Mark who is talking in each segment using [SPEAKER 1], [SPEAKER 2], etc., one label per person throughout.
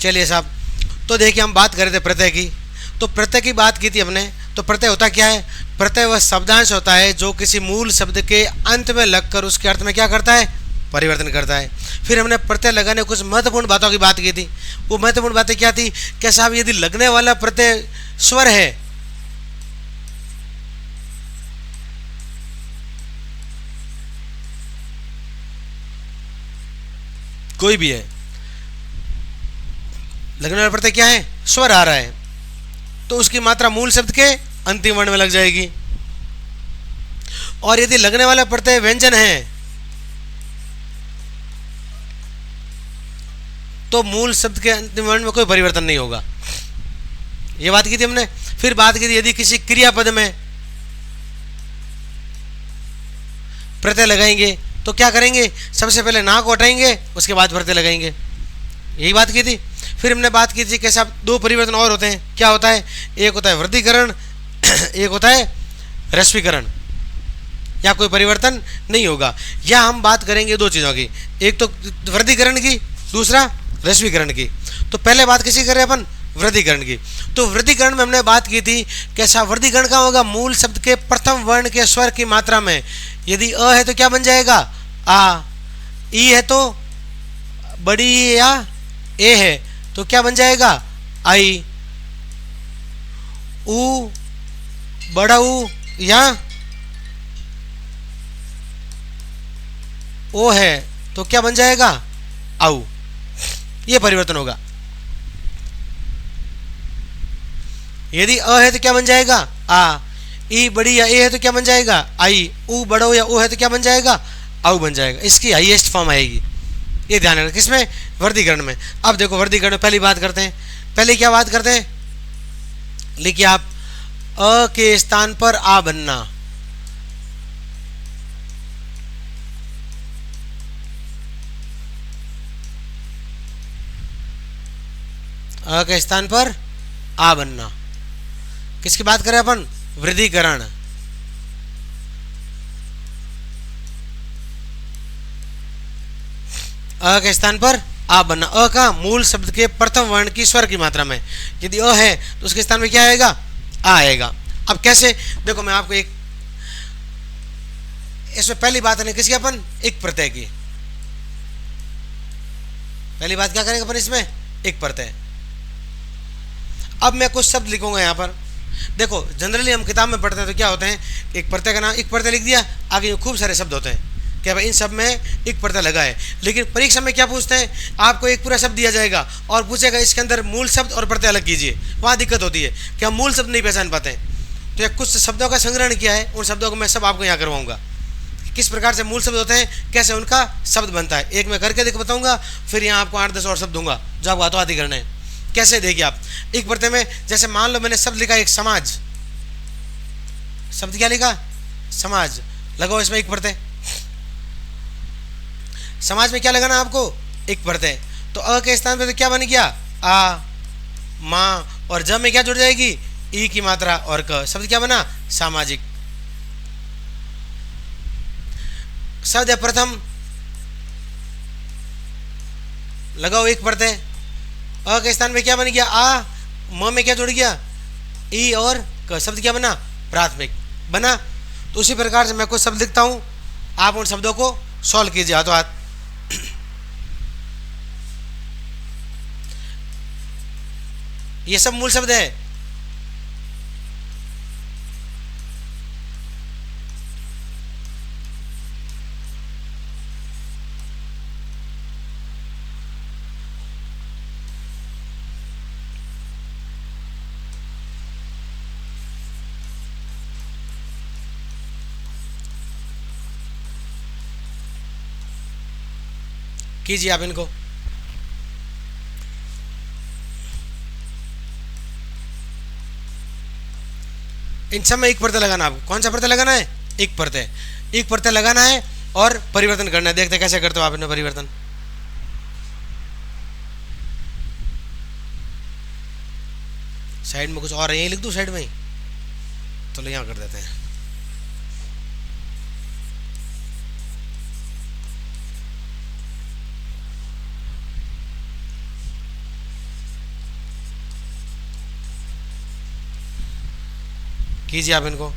[SPEAKER 1] चलिए साहब, तो देखिए हम बात कर रहे थे प्रत्यय की। तो प्रत्यय की बात की थी हमने। तो प्रत्यय होता क्या है? प्रत्यय वह शब्दांश होता है जो किसी मूल शब्द के अंत में लगकर उसके अर्थ में क्या करता है? परिवर्तन करता है। फिर हमने प्रत्यय लगाने कुछ महत्वपूर्ण बातों की बात की थी। वो महत्वपूर्ण बातें क्या थी? क्या साहब, यदि लगने वाला प्रत्यय स्वर है, कोई भी है, लगने वाला प्रत्यय क्या है? स्वर आ रहा है, तो उसकी मात्रा मूल शब्द के अंतिम वर्ण में लग जाएगी। और यदि लगने वाला प्रत्यय व्यंजन है, तो मूल शब्द के अंतिम वर्ण में कोई परिवर्तन नहीं होगा। ये बात की थी हमने। फिर बात की थी यदि किसी क्रियापद में प्रत्यय लगाएंगे तो क्या करेंगे? सबसे पहले ना को हटाएंगे, उसके बाद प्रत्यय लगाएंगे। यही बात की थी। फिर हमने बात की थी कि साहब दो परिवर्तन और होते हैं। क्या होता है? एक होता है वृद्धिकरण, एक होता है ह्रस्वीकरण। या कोई परिवर्तन नहीं होगा। या हम बात करेंगे दो चीज़ों की, एक तो वृद्धिकरण की, दूसरा ह्रस्वीकरण की। तो पहले बात किसी कर रहे हैं अपन? वृद्धिकरण की। तो वृद्धिकरण में हमने बात की थी कैसा वृद्धिकरण का होगा? मूल शब्द के प्रथम वर्ण के स्वर की मात्रा में। यदि अ है तो क्या बन जाएगा? आ। ई है तो बड़ी या ए है तो क्या बन जाएगा? आई। ऊ बड़ा ऊ या ओ है तो क्या बन जाएगा? आऊ। ये परिवर्तन होगा। यदि अ है तो क्या बन जाएगा? आ। ई बड़ी या ए है तो क्या बन जाएगा? आई। ऊ बड़ो या ओ है तो क्या बन जाएगा? आऊ बन जाएगा। इसकी हाईएस्ट फॉर्म आएगी। ये ध्यान रखना। किसमें? वर्गीकरण में। अब देखो वर्गीकरण में पहली बात करते हैं। पहले क्या बात करते हैं? लिखिए आप, अ के स्थान पर आ बनना। अ के स्थान पर आ बनना। किसकी बात करें अपन? वृद्धिकरण। अ के स्थान पर आ बनना। अ का मूल शब्द के प्रथम वर्ण की स्वर की मात्रा में। यदि अ है तो उसके स्थान में क्या आएगा? आ आएगा। अब कैसे? देखो मैं आपको एक, इसमें पहली बात है किसकी अपन? एक प्रत्यय की। पहली बात क्या करेंगे अपन इसमें? एक प्रत्यय। अब मैं कुछ शब्द लिखूंगा यहां पर। देखो जनरली हम किताब में पढ़ते हैं तो क्या होते हैं, एक प्रत्यय का नाम, एक प्रत्यय लिख दिया, आगे खूब सारे शब्द होते हैं क्या भाई इन सब में एक प्रत्यय लगा है। लेकिन परीक्षा में क्या पूछते हैं? आपको एक पूरा शब्द दिया जाएगा और पूछेगा इसके अंदर मूल शब्द और प्रत्यय अलग कीजिए। वहाँ दिक्कत होती है कि हम मूल शब्द नहीं पहचान पाते हैं। तो यह कुछ शब्दों का संग्रहण किया है, उन शब्दों को मैं सब आपको यहाँ करवाऊंगा। किस प्रकार से मूल शब्द होते हैं, कैसे उनका शब्द बनता है, एक मैं करके देख बताऊंगा। फिर यहाँ आपको 8-10 और शब्द दूंगा जो आपको हाथों हाथी करने हैं। कैसे? देखिए आप, एक प्रत्यय में जैसे मान लो मैंने शब्द लिखा एक समाज। शब्द क्या लिखा? समाज। लगाओ इसमें एक प्रत्यय। समाज में क्या लगाना आपको? एक प्रत्यय। तो अ के स्थान पे तो क्या बन गया? आ, माँ, और ज में क्या जुड़ जाएगी? ई की मात्रा और क। शब्द क्या बना? सामाजिक। शब्द है प्रथम, लगाओ एक प्रत्यय। अ के स्थान पे क्या बन गया? आ। म में क्या जुड़ गया? ई और क। शब्द क्या बना? प्राथमिक बना। तो उसी प्रकार से मैं कुछ शब्द लिखता हूं, आप उन शब्दों को सॉल्व कीजिए हाथों हाथ। ये सब मूल शब्द है। कीजिए आप इनको। इन सब में एक प्रत्यय लगाना। आपको कौन सा प्रत्यय लगाना है? एक प्रत्यय। एक प्रत्यय लगाना है और परिवर्तन करना है। देखते हैं कैसे करते हो आप इनमें परिवर्तन। साइड में कुछ और यही लिख दूं साइड में ही, चलो यहाँ कर देते हैं। कीजिए आप इनको।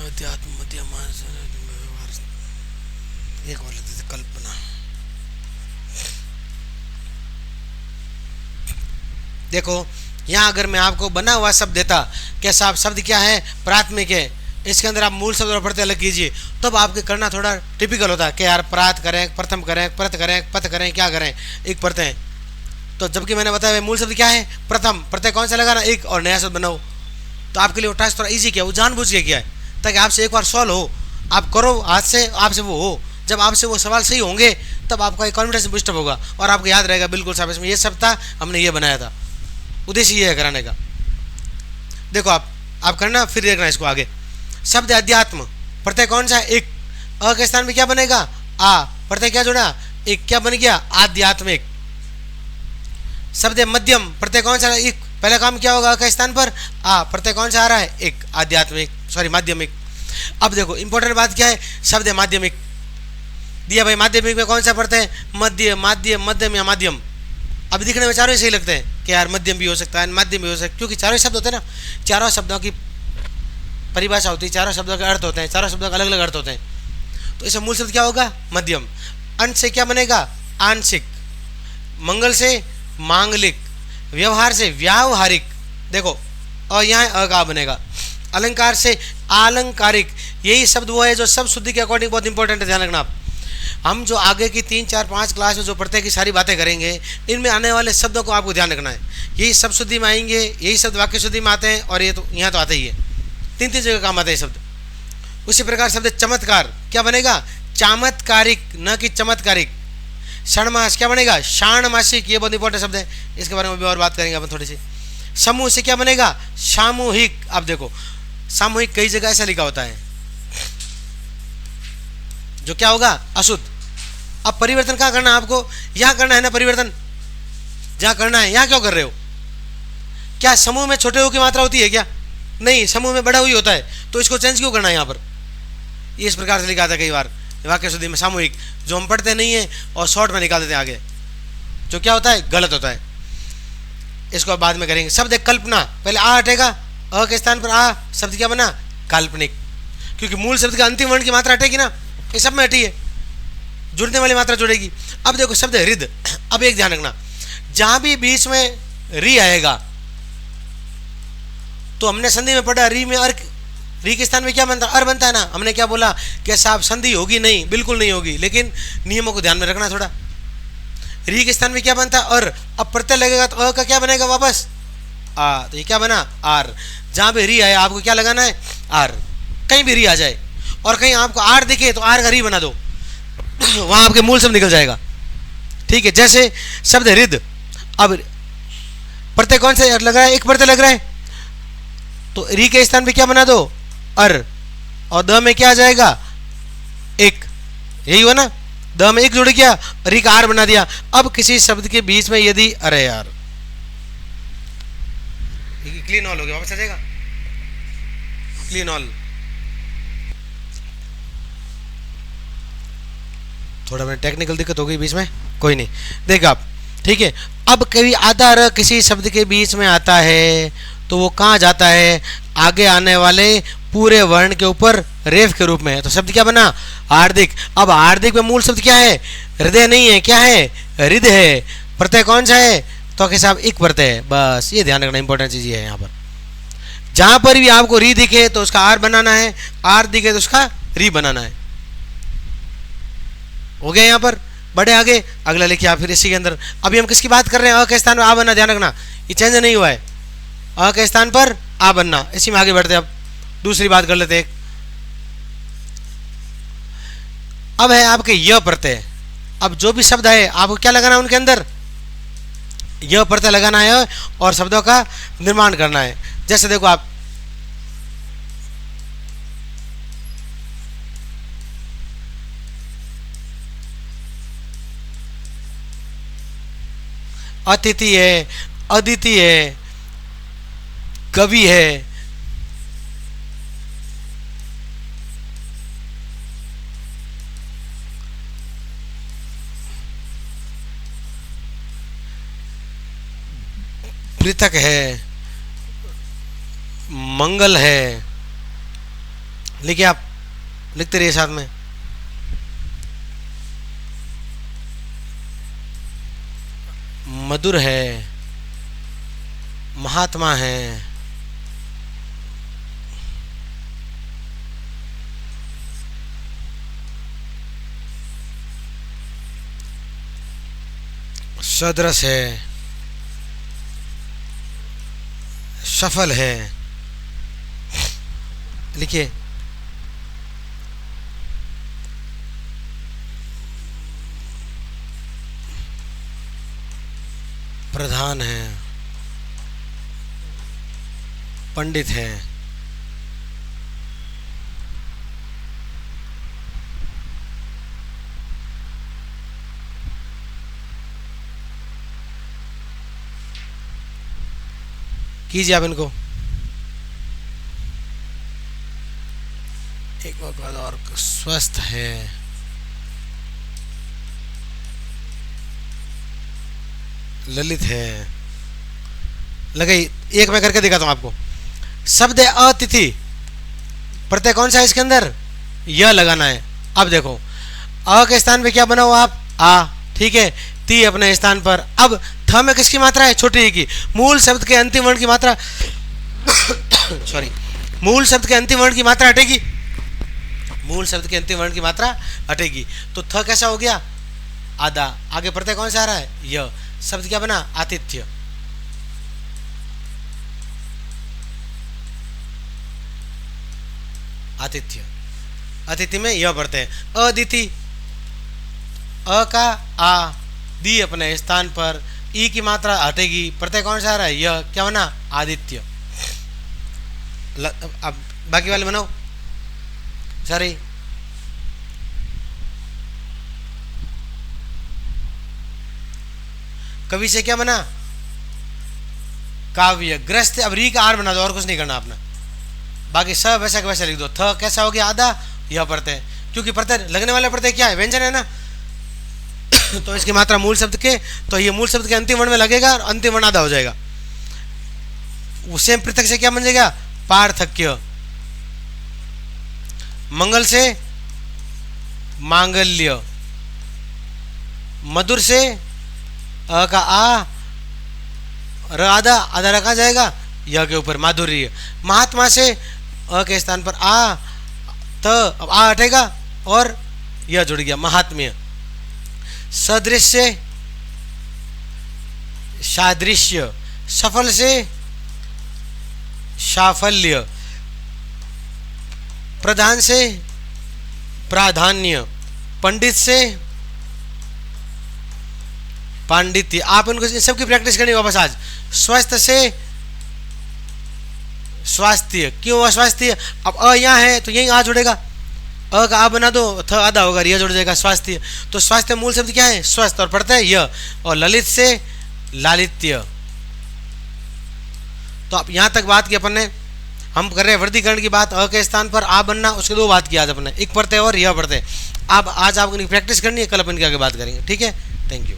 [SPEAKER 1] अध्यात्म मध्यम एक और लेते थे, कल्पना। देखो यहाँ अगर मैं आपको बना हुआ शब्द देता, कैसा आप शब्द क्या है, प्राथमिक है, इसके अंदर आप मूल शब्द और प्रत्यय अलग कीजिए, तब आपके करना थोड़ा टिपिकल होता कि यार प्रात करें, प्रथम करें, प्रत करें, पत करें, क्या करें, एक प्रत्यय। तो जबकि मैंने बताया मूल शब्द क्या है, प्रथम, प्रत्यय कौन सा लगाना, एक, और नया शब्द बनाओ। तो आपके लिए वो टास्क थोड़ा ईजी किया, वो जानबूझ के किया है ताकि आपसे एक बार सॉल्व हो, आप करो हाथ से, आपसे वो हो। जब आपसे वो सवाल सही होंगे तब आपका कॉन्फिडेंस बूस्टअप होगा और आपको याद रहेगा बिल्कुल साहब इसमें ये सब था, हमने ये बनाया था। उद्देश्य ये है कराने का। देखो आप करना, फिर देखना इसको आगे। शब्द अध्यात्म, प्रत्यय कौन सा है, एक, अ के स्थान में क्या बनेगा, आ, प्रत्यय क्या जोड़ा, एक, क्या बन गया, आध्यात्मिक। शब्द मध्यम, प्रत्यय कौन सा, एक, पहला काम क्या होगा, अ के स्थान पर आ, प्रत्यय कौन सा आ रहा है, एक, आध्यात्मिक, सॉरी माध्यमिक। अब देखो इंपॉर्टेंट बात क्या है, शब्द माध्यमिक दिया भाई, माध्यमिक में कौन सा प्रत्यय, मध्य, माध्यम, मध्यम या माध्यम। अब दिखने में चारों ही सही लगते हैं कि यार मध्यम भी हो सकता है, माध्यम भी हो सकता है, क्योंकि चारों शब्द होते हैं ना, चारों शब्दों की परिभाषा होती है, चारों शब्दों के अर्थ होते हैं, चारों शब्दों के अलग अलग अर्थ होते हैं। तो इसका मूल शब्द क्या होगा, मध्यम। अंश से क्या बनेगा, आंशिक। मंगल से मांगलिक, व्यवहार से व्यावहारिक। देखो और यहाँ अ का बनेगा। अलंकार से आलंकारिक। यही शब्द वो है जो सब शुद्धि के अकॉर्डिंग बहुत इंपॉर्टेंट है, ध्यान रखना आप। हम जो आगे की 3, 4, 5 क्लास में जो प्रत्यय की सारी बातें करेंगे, इनमें आने वाले शब्दों को आपको ध्यान रखना है। यही सब शुद्धि में आएंगे, यही शब्द वाक्य शुद्धि में आते हैं, और ये तो यहाँ तो आते ही है, 3 जगह काम आते हैं शब्द। उसी प्रकार शब्द चमत्कार क्या बनेगा, चामत्कारिक, न कि चमत्कारिक। षणमास क्या बनेगा, षाणमासिक। ये बहुत इंपॉर्टेंट शब्द है, इसके बारे में भी और बात करेंगे अपन थोड़ी सी। समूह से क्या बनेगा, सामूहिक। अब देखो सामूहिक कई जगह ऐसा लिखा होता है जो क्या होगा, अशुद्ध। अब परिवर्तन कहाँ करना है आपको, यहाँ करना है ना परिवर्तन, जहाँ करना है। यहाँ क्यों कर रहे हो, क्या समूह में छोटे हो की मात्रा होती है क्या, नहीं, समूह में बड़ा हुई होता है, तो इसको चेंज क्यों करना है यहाँ पर। ये इस प्रकार से लिखा था कई बार वाक्य शुद्धि में, सामूहिक, जो हम पढ़ते नहीं है और शॉर्ट में निकाल देते हैं आगे, जो क्या होता है, गलत होता है। इसको बाद में करेंगे। शब्द कल्पना, पहले आ हटेगा, अ के स्थान पर आ, शब्द क्या बना, काल्पनिक, क्योंकि मूल शब्द का अंतिम वर्ण की मात्रा हटेगी ना, ये सब में हटी है, जुड़ने वाली मात्रा जुड़ेगी। अब देखो शब्द हृद। अब एक ध्यान रखना, जहां भी बीच में री आएगा तो हमने संधि में पढ़ा, री में अर्क, री के स्थान में क्या बनता है, अर बनता है ना। हमने क्या बोला कि साहब संधि होगी नहीं, बिल्कुल नहीं होगी, लेकिन नियमों को ध्यान में रखना थोड़ा। री के स्थान में क्या बनता है, और। अब प्रत्यय लगेगा तो अ का क्या बनेगा वापस, आ, तो ये क्या बना, आर। जहां पे री आया आपको क्या लगाना है, आर। कहीं भी री आ जाए और कहीं आपको आर दिखे तो आर का री बना दो, वहां आपके मूल शब्द निकल जाएगा, ठीक है। जैसे शब्द हृद, अब प्रत्यय कौन से लग रहा है, एक प्रत्यय लग रहा है, तो री के स्थान पे क्या बना दो, अर, और द में क्या आ जाएगा, एक, यही हुआ ना, द में एक जुड़ गया, री का आर बना दिया। अब किसी शब्द के बीच में यदि, अरे यार क्लीन ऑल हो गया, वापस आ जाएगा, क्लीन ऑल। थोड़ा मैंने टेक्निकल दिक्कत हो गई बीच में, कोई नहीं, देखो आप, ठीक है। अब कभी आधा र किसी शब्द के बीच में आता है तो वो कहाँ जाता है, आगे आने वाले पूरे वर्ण के ऊपर रेफ के रूप में है, तो शब्द क्या बना, हार्दिक। अब हार्दिक में मूल शब्द क्या है, हृदय नहीं है, क्या है, हृदय है। प्रत्यय कौन सा है, तो के साहब एक प्रत्यय है, बस ये ध्यान रखना, इंपॉर्टेंट चीज ये है। यहाँ पर जहां पर भी आपको री दिखे तो उसका आर बनाना है, आर दिखे तो उसका री बनाना है। हो गया यहाँ पर, बड़े आगे, अगला लिखिए आप फिर इसी के अंदर। अभी हम किसकी बात कर रहे हैं, अ के स्थान पर आ बनना, ध्यान रखना, ये चेंज नहीं हुआ है, अ के स्थान पर आ बनना, इसी में आगे बढ़ते। अब दूसरी बात कर लेते हैं। अब है आपके य प्रत्यय। अब जो भी शब्द है आपको क्या लगाना है उनके अंदर, यह प्रत्यय लगाना है और शब्दों का निर्माण करना है। जैसे देखो आप, अतिथि है, अदिति है, कवि है, पृथक है, मंगल है। लिखिए आप, लिखते रहिए साथ में। मधुर है, महात्मा है, सदृश है, सफल है। लिखिए, प्रधान है, पंडित है, कीजिए आप इनको एक और। स्वस्थ है, ललित है। लगाई, एक मैं करके दिखाता हूं आपको। शब्द है अतिथि, प्रत्यय कौन सा है इसके अंदर? यह लगाना है। अब देखो, अ के स्थान पे क्या बना हुआ आप? आ, ठीक है। ती अपने स्थान पर। अब थ में किसकी मात्रा है? छोटी ई की। मूल शब्द के अंतिम वर्ण की मात्रा सॉरी, मूल शब्द के अंतिम वर्ण की मात्रा हटेगी। मूल शब्द के अंतिम वर्ण की मात्रा हटेगी। तो थ कैसा हो गया? आधा। आगे प्रत्यय कौन सा आ रहा है? य। शब्द क्या बना? आतिथ्य। आतिथ्य। अतिथि में यह पढ़ते हैं। अदिति, अ का आ, दी अपने स्थान पर, ई की मात्रा हटेगी। प्रत्यय कौन सा आ रहा है? यह। क्या बना? आदित्य। अब बाकी वाले बनाओ सारे। कवि से क्या बना? काव्य। ग्रस्त, अब री का आर बना दो, और कुछ नहीं करना अपना। बाकी सब वैसा का वैसा लिख दो। थ कैसा हो गया? आधा। यह प्रत्यय, क्योंकि प्रत्यय लगने वाला प्रत्यय क्या है? व्यंजन है ना। तो इसकी मात्रा मूल शब्द के, तो ये मूल शब्द के अंतिम वर्ण में लगेगा और अंतिम वर्ण आधा हो जाएगा। उसे पृथक से क्या बन जाएगा? पार्थक्य। मंगल से मांगल्य। मधुर से अ का आ, र आधा, आधा रखा जाएगा यह के ऊपर, माधुर्य। महात्मा से अ के स्थान पर आ, त, अब आ हटेगा और यह जुड़ गया, महात्म्य। सदृश से सादृश्य। सफल से साफल्य। प्रधान से प्राधान्य। पंडित से पांडित्य। आप इनको इन सबकी प्रैक्टिस करनी वापस आज। स्वस्थ से स्वास्थ्य। क्यों अस्वास्थ्य? अब अ यहाँ है तो यही आ जुड़ेगा। अ का आ बना दो, थ आधा होगा, यह जुड़ जाएगा, स्वास्थ्य। तो स्वास्थ्य मूल शब्द क्या है? स्वस्थ, और पढ़ता है यह। और ललित से लालित्य। तो अब यहां तक बात की अपन ने। हम कर रहे हैं वर्गीकरण की बात। अ के स्थान पर आ बनना, उसके दो बात की आज अपने, एक पढ़ते और यह पढ़ते। अब आज आपको प्रैक्टिस करनी है, कल अपन की आगे बात करेंगे। ठीक है, थैंक यू।